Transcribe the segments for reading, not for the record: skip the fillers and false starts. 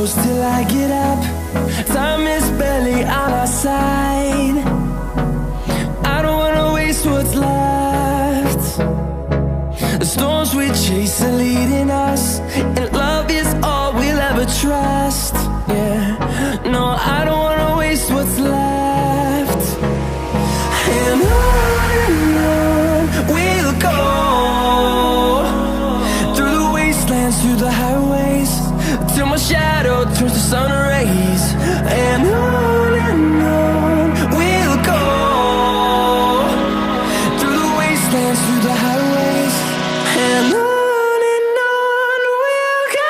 close till I get up. Time is barely on our side. I don't wanna waste what's left. The storms we chase are leading us, and love is all we'll ever trust. Yeah, no, I don't wanna waste what's left. And on we'll go, through the wastelands, through the highways, till my shadow turns to sun rays. And on we'll go, through the wastelands, through the highways, and on we'll go.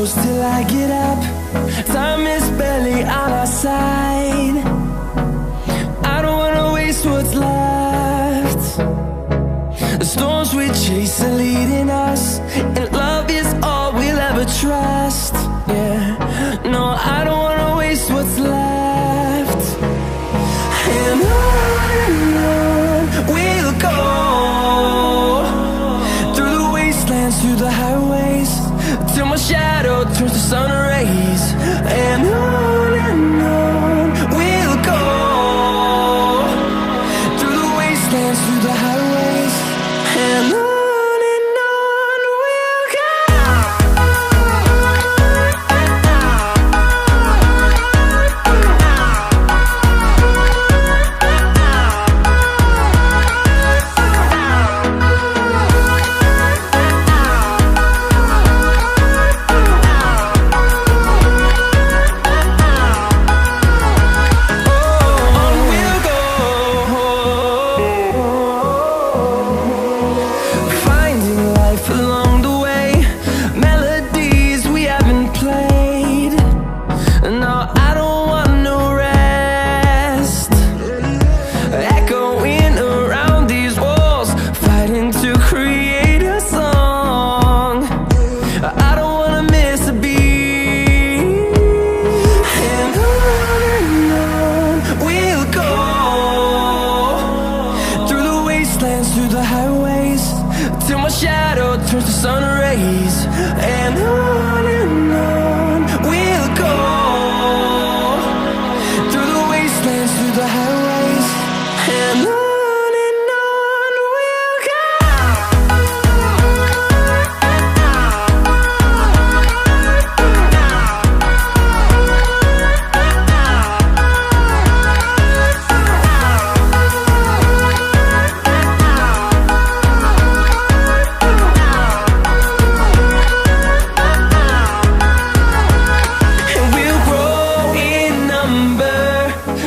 Till I get up, time is barely on our side. I don't wanna waste what's left. The storms we chase are leading us, and love is all we'll ever trust. Yeah, no, I don't wanna waste what's left. And on we'll go, through the wastelands, through the highways, till my shadow turns to sun rays. And on we'll go, through the wastelands, through the highways, and on we'll go.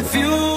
few